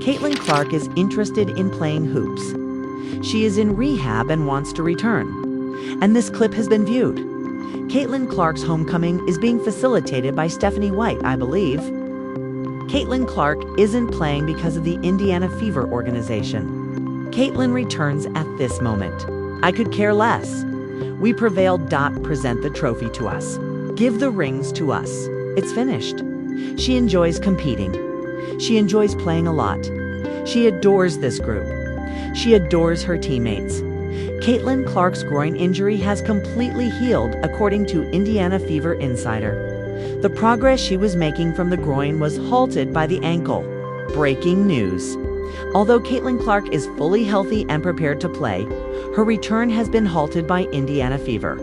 Caitlin Clark is interested in playing hoops. She is in rehab and wants to return. And this clip has been viewed. Caitlin Clark's homecoming is being facilitated by Stephanie White, I believe. Caitlin Clark isn't playing because of the Indiana Fever organization. Caitlin returns at this moment. I could care less. We prevailed. Present the trophy to us. Give the rings to us. It's finished. She enjoys competing. She enjoys playing a lot. She adores this group. She adores her teammates. Caitlin Clark's groin injury has completely healed, according to Indiana Fever Insider. The progress she was making from the groin was halted by the ankle. Breaking news. Although Caitlin Clark is fully healthy and prepared to play, her return has been halted by Indiana Fever.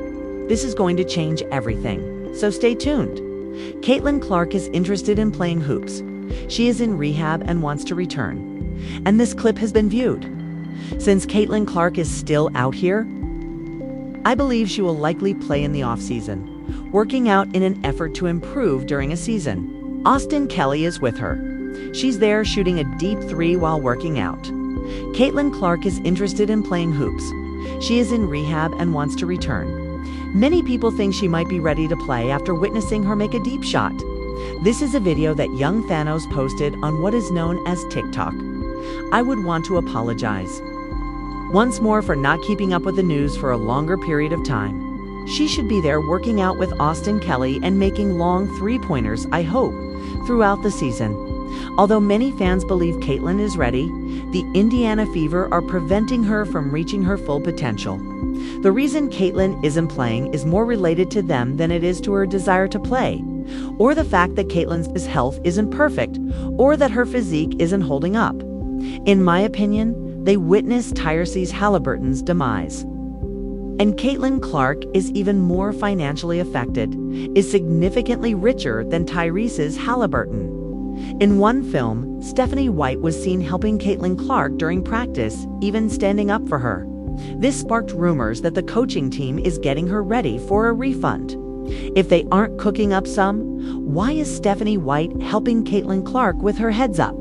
This is going to change everything, so stay tuned. Caitlin Clark is interested in playing hoops. She is in rehab and wants to return. And this clip has been viewed. Since Caitlin Clark is still out here, I believe she will likely play in the offseason, working out in an effort to improve during a season. Austin Kelly is with her. She's there shooting a deep three while working out. Caitlin Clark is interested in playing hoops. She is in rehab and wants to return. Many people think she might be ready to play after witnessing her make a deep shot. This is a video that young Thanos posted on what is known as TikTok. I would want to apologize once more for not keeping up with the news for a longer period of time. She should be there working out with Austin Kelly and making long three-pointers, I hope, throughout the season. Although many fans believe Caitlin is ready, the Indiana Fever are preventing her from reaching her full potential. The reason Caitlin isn't playing is more related to them than it is to her desire to play, or the fact that Caitlin's health isn't perfect, or that her physique isn't holding up. In my opinion, they witnessed Tyrese Halliburton's demise. And Caitlin Clark is even more financially affected, is significantly richer than Tyrese's Halliburton. In one film, Stephanie White was seen helping Caitlin Clark during practice, even standing up for her. This sparked rumors that the coaching team is getting her ready for a refund. If they aren't cooking up some, why is Stephanie White helping Caitlin Clark with her heads up?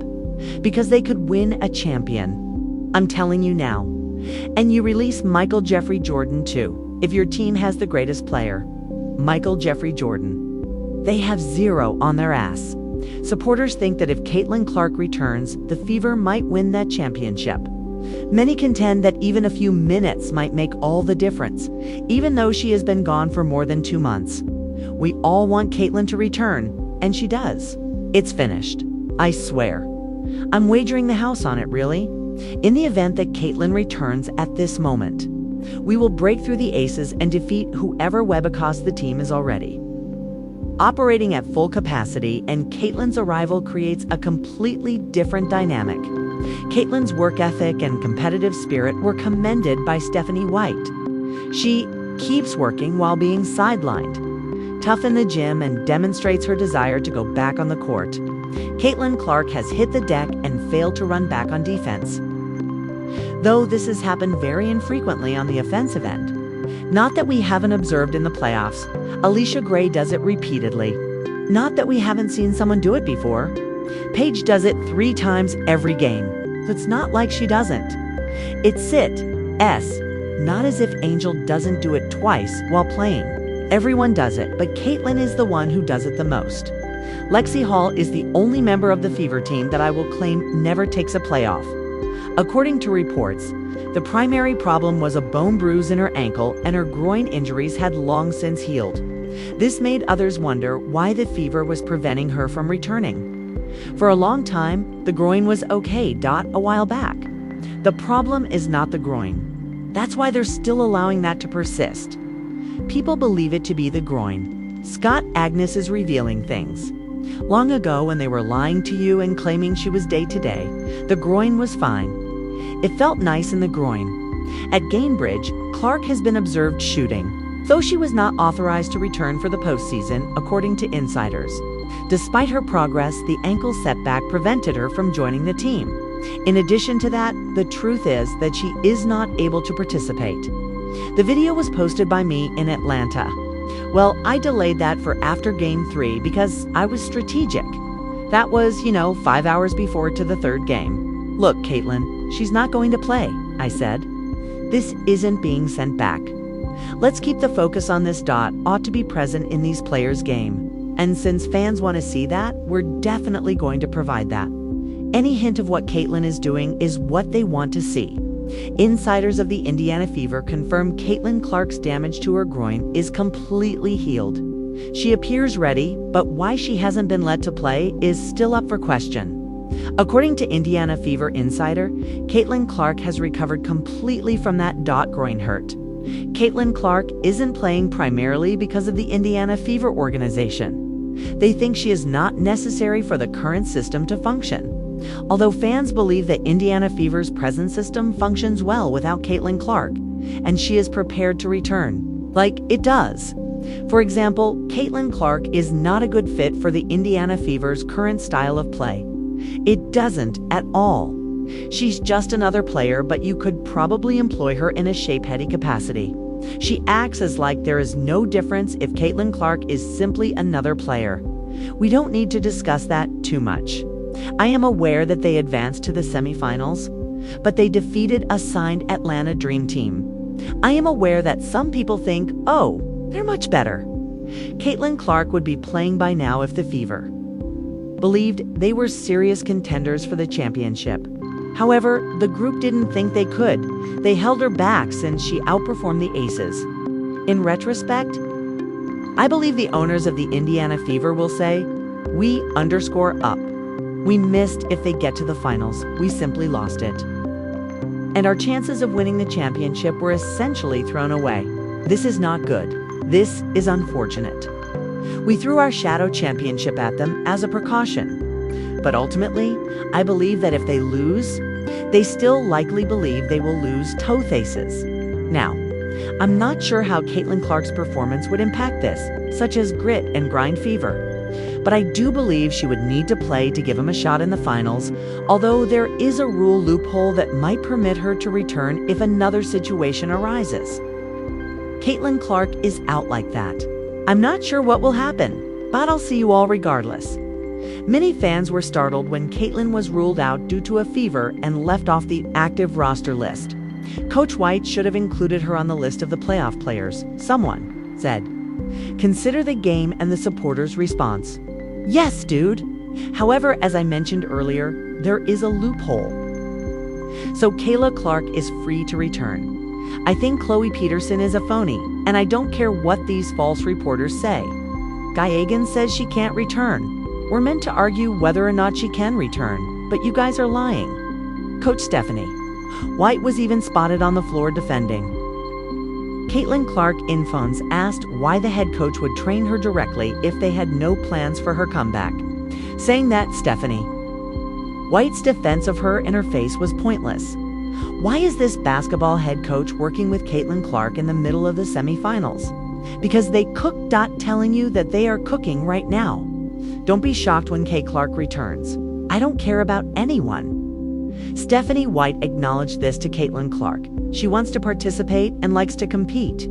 Because they could win a champion. I'm telling you now. And you release Michael Jeffrey Jordan too, if your team has the greatest player, Michael Jeffrey Jordan. They have zero on their ass. Supporters think that if Caitlin Clark returns, the Fever might win that championship. Many contend that even a few minutes might make all the difference, even though she has been gone for more than 2 months. We all want Caitlin to return, and she does. It's finished. I swear. I'm wagering the house on it, really. In the event that Caitlin returns at this moment, we will break through the aces and defeat whoever Webacross the team is already operating at full capacity, and Caitlin's arrival creates a completely different dynamic. Caitlin's work ethic and competitive spirit were commended by Stephanie White. She keeps working while being sidelined, tough in the gym, and demonstrates her desire to go back on the court. Caitlin Clark has hit the deck and failed to run back on defense, though this has happened very infrequently on the offensive end. Not that we haven't observed in the playoffs. Alicia Gray does it repeatedly. Not that we haven't seen someone do it before. Paige does it 3 times every game. It's not like she doesn't. It's not as if Angel doesn't do it twice while playing. Everyone does it, but Caitlin is the one who does it the most. Lexi Hall is the only member of the Fever team that I will claim never takes a playoff. According to reports, the primary problem was a bone bruise in her ankle, and her groin injuries had long since healed. This made others wonder why the Fever was preventing her from returning. For a long time, the groin was okay. A while back. The problem is not the groin. That's why they're still allowing that to persist. People believe it to be the groin. Scott Agnes is revealing things. Long ago, when they were lying to you and claiming she was day-to-day, the groin was fine. It felt nice in the groin. At Gainbridge, Clark has been observed shooting, though she was not authorized to return for the postseason, according to insiders. Despite her progress, the ankle setback prevented her from joining the team. In addition to that, the truth is that she is not able to participate. The video was posted by me in Atlanta. Well, I delayed that for after Game 3 because I was strategic. That was, 5 hours before to the third game. Look, Caitlin, she's not going to play, I said. This isn't being sent back. Let's keep the focus on this. Ought to be present in these players' game. And since fans want to see that, we're definitely going to provide that. Any hint of what Caitlin is doing is what they want to see. Insiders of the Indiana Fever confirm Caitlin Clark's damage to her groin is completely healed. She appears ready, but why she hasn't been let to play is still up for question. According to Indiana Fever Insider, Caitlin Clark has recovered completely from that groin hurt. Caitlin Clark isn't playing primarily because of the Indiana Fever organization. They think she is not necessary for the current system to function. Although fans believe that Indiana Fever's present system functions well without Caitlin Clark, and she is prepared to return, like it does. For example, Caitlin Clark is not a good fit for the Indiana Fever's current style of play. It doesn't at all. She's just another player, but you could probably employ her in a shape-heady capacity. She acts as like there is no difference if Caitlin Clark is simply another player. We don't need to discuss that too much. I am aware that they advanced to the semifinals, but they defeated a signed Atlanta Dream Team. I am aware that some people think, oh, they're much better. Caitlin Clark would be playing by now if the Fever believed they were serious contenders for the championship. However, the group didn't think they could. They held her back since she outperformed the Aces. In retrospect, I believe the owners of the Indiana Fever will say, we_up. We missed if they get to the finals. We simply lost it. And our chances of winning the championship were essentially thrown away. This is not good. This is unfortunate. We threw our shadow championship at them as a precaution. But ultimately, I believe that if they lose, they still likely believe they will lose to the Aces. Now, I'm not sure how Caitlin Clark's performance would impact this, such as grit and grind fever. But I do believe she would need to play to give him a shot in the finals, although there is a rule loophole that might permit her to return if another situation arises. Caitlin Clark is out like that. I'm not sure what will happen, but I'll see you all regardless. Many fans were startled when Caitlin was ruled out due to a fever and left off the active roster list. Coach White should have included her on the list of the playoff players, someone said. Consider the game and the supporters' response. Yes, dude. However, as I mentioned earlier, there is a loophole. So Kayla Clark is free to return. I think Chloe Peterson is a phony, and I don't care what these false reporters say. Guy Egan says she can't return. We're meant to argue whether or not she can return, but you guys are lying. Coach Stephanie White was even spotted on the floor defending. Caitlin Clark Infons asked why the head coach would train her directly if they had no plans for her comeback, saying that Stephanie White's defense of her in her face was pointless. Why is this basketball head coach working with Caitlin Clark in the middle of the semifinals? Because they cook. Telling you that they are cooking right now. Don't be shocked when Kay Clark returns. I don't care about anyone. Stephanie White acknowledged this to Caitlin Clark. She wants to participate and likes to compete.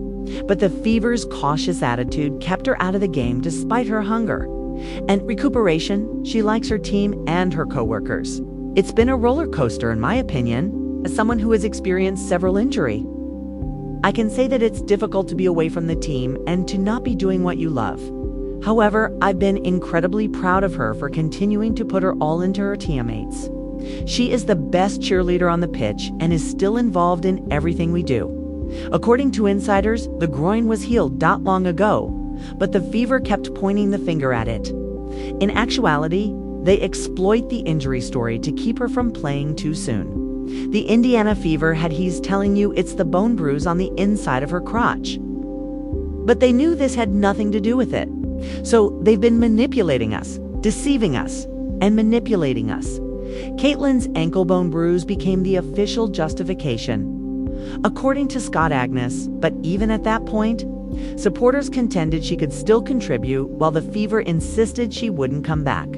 But the Fever's cautious attitude kept her out of the game despite her hunger. And recuperation, she likes her team and her coworkers. It's been a roller coaster in my opinion, as someone who has experienced several injuries. I can say that it's difficult to be away from the team and to not be doing what you love. However, I've been incredibly proud of her for continuing to put her all into her teammates. She is the best cheerleader on the pitch and is still involved in everything we do. According to insiders, the groin was healed long ago, but the Fever kept pointing the finger at it. In actuality, they exploit the injury story to keep her from playing too soon. The Indiana Fever he's telling you it's the bone bruise on the inside of her crotch. But they knew this had nothing to do with it. So they've been manipulating us, deceiving us, and manipulating us. Caitlin's ankle bone bruise became the official justification, according to Scott Agnes, but even at that point, supporters contended she could still contribute while the Fever insisted she wouldn't come back.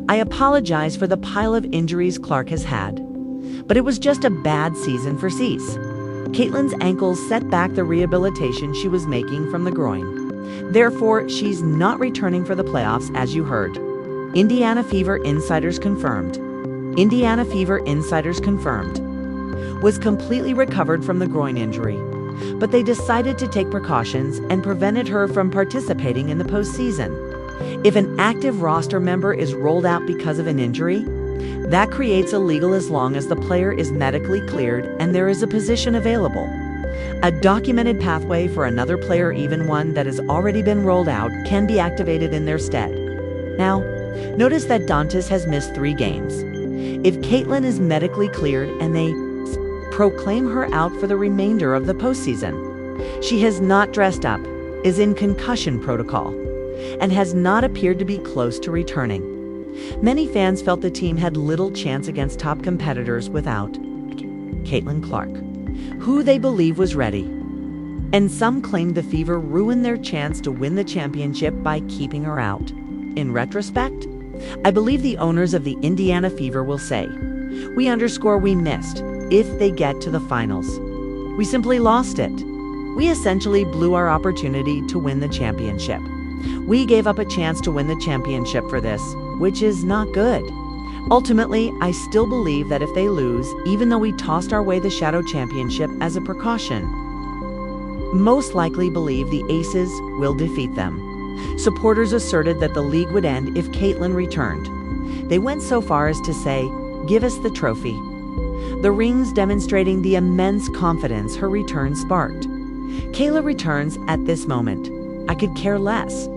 I apologize for the pile of injuries Clark has had, but it was just a bad season for Cease. Caitlin's ankles set back the rehabilitation she was making from the groin. Therefore, she's not returning for the playoffs, as you heard. Indiana Fever insiders confirmed. Indiana Fever insiders confirmed. Was completely recovered from the groin injury, but they decided to take precautions and prevented her from participating in the postseason. If an active roster member is rolled out because of an injury, that creates a legal as long as the player is medically cleared and there is a position available. A documented pathway for another player, even one that has already been rolled out, can be activated in their stead. Now, notice that Dantas has missed 3 games. If Caitlin is medically cleared and they proclaim her out for the remainder of the postseason, she has not dressed up, is in concussion protocol, and has not appeared to be close to returning. Many fans felt the team had little chance against top competitors without Caitlin Clark, who they believe was ready. And some claimed the Fever ruined their chance to win the championship by keeping her out. In retrospect, I believe the owners of the Indiana Fever will say, we missed if they get to the finals. We simply lost it. We essentially blew our opportunity to win the championship. We gave up a chance to win the championship for this, which is not good. Ultimately, I still believe that if they lose, even though we tossed our way the Shadow Championship as a precaution, most likely believe the Aces will defeat them. Supporters asserted that the league would end if Caitlin returned. They went so far as to say, "Give us the trophy." The rings demonstrating the immense confidence her return sparked. Kayla returns at this moment. I could care less.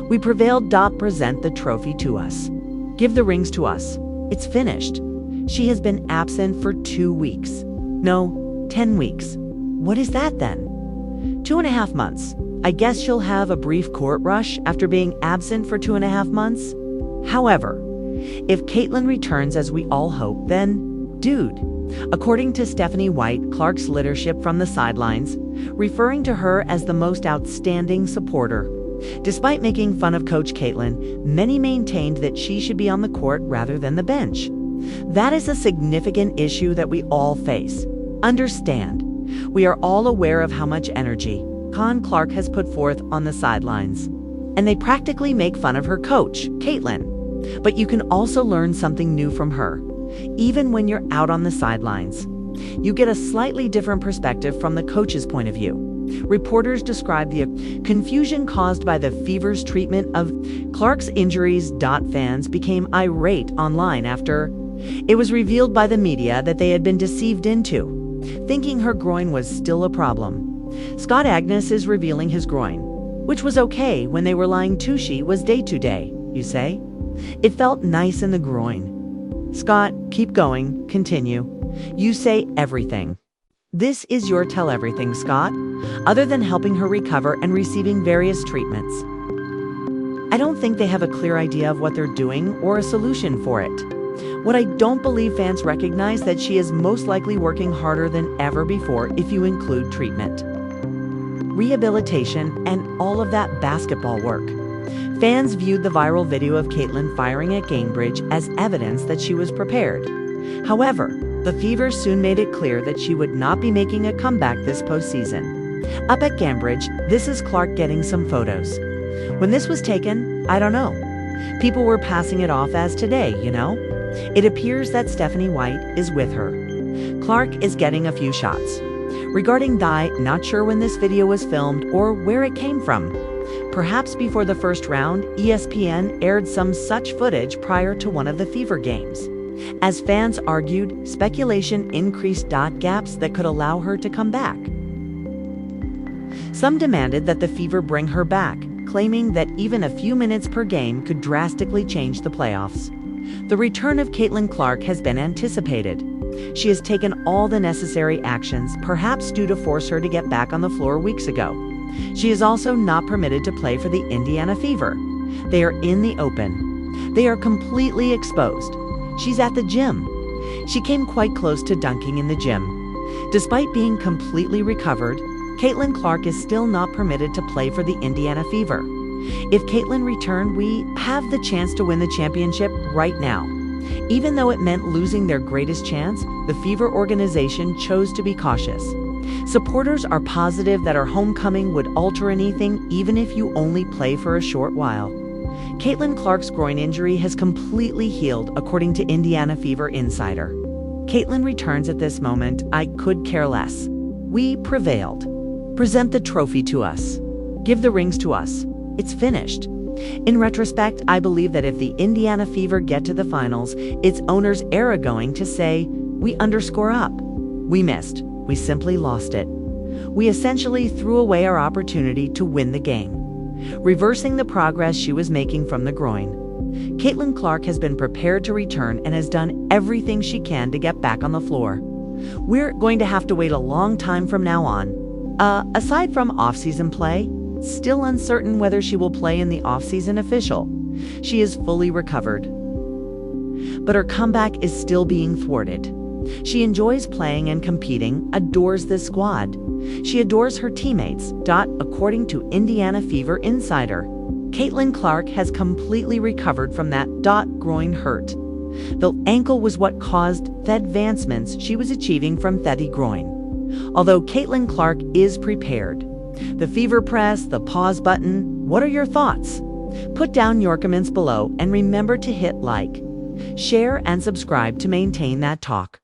We prevailed. Present the trophy to us. Give the rings to us. It's finished. She has been absent for 2 weeks. No, 10 weeks. What is that then? 2.5 months. I guess she'll have a brief court rush after being absent for 2.5 months. However, if Caitlin returns as we all hope, then, dude. According to Stephanie White, Clark's leadership from the sidelines, referring to her as the most outstanding supporter. Despite making fun of Coach Caitlin, many maintained that she should be on the court rather than the bench. That is a significant issue that we all face. Understand, we are all aware of how much energy Clark has put forth on the sidelines, and they practically make fun of her coach, Caitlin. But you can also learn something new from her. Even when you're out on the sidelines, you get a slightly different perspective from the coach's point of view. Reporters describe the confusion caused by the Fever's treatment of Clark's injuries. Fans became irate online after it was revealed by the media that they had been deceived into thinking her groin was still a problem. Scott Agnes is revealing his groin, which was okay when they were lying tushy was day to day, you say? It felt nice in the groin. Scott, keep going, continue. You say everything. This is your tell everything, Scott, other than helping her recover and receiving various treatments. I don't think they have a clear idea of what they're doing or a solution for it. What I don't believe fans recognize that she is most likely working harder than ever before if you include treatment, rehabilitation, and all of that basketball work. Fans viewed the viral video of Caitlin firing at Cambridge as evidence that she was prepared. However, the Fever soon made it clear that she would not be making a comeback this postseason. Up at Cambridge, this is Clark getting some photos. When this was taken, I don't know. People were passing it off as today, you know? It appears that Stephanie White is with her. Clark is getting a few shots. Regarding not sure when this video was filmed or where it came from. Perhaps before the first round, ESPN aired some such footage prior to one of the Fever games. As fans argued, speculation increased. Gaps that could allow her to come back. Some demanded that the Fever bring her back, claiming that even a few minutes per game could drastically change the playoffs. The return of Caitlin Clark has been anticipated. She has taken all the necessary actions, perhaps due to force her to get back on the floor weeks ago. She is also not permitted to play for the Indiana Fever. They are in the open. They are completely exposed. She's at the gym. She came quite close to dunking in the gym. Despite being completely recovered, Caitlin Clark is still not permitted to play for the Indiana Fever. If Caitlin returned, we have the chance to win the championship right now. Even though it meant losing their greatest chance, the Fever organization chose to be cautious. Supporters are positive that her homecoming would alter anything, even if you only play for a short while. Caitlin Clark's groin injury has completely healed, according to Indiana Fever Insider. Caitlin returns at this moment. I could care less. We prevailed. Present the trophy to us. Give the rings to us. It's finished. In retrospect, I believe that if the Indiana Fever get to the finals, its owners are going to say, we underscore up. We missed. We simply lost it. We essentially threw away our opportunity to win the game, reversing the progress she was making from the groin. Caitlin Clark has been prepared to return and has done everything she can to get back on the floor. We're going to have to wait a long time from now on. Aside from off-season play, still uncertain whether she will play in the off-season official. She is fully recovered, but her comeback is still being thwarted. She enjoys playing and competing, adores this squad. She adores her teammates. According to Indiana Fever Insider, Caitlin Clark has completely recovered from that groin hurt. The ankle was what caused the advancements she was achieving from the groin. Although Caitlin Clark is prepared, the Fever Press, the pause button, what are your thoughts? Put down your comments below and remember to hit like, share, and subscribe to maintain that talk.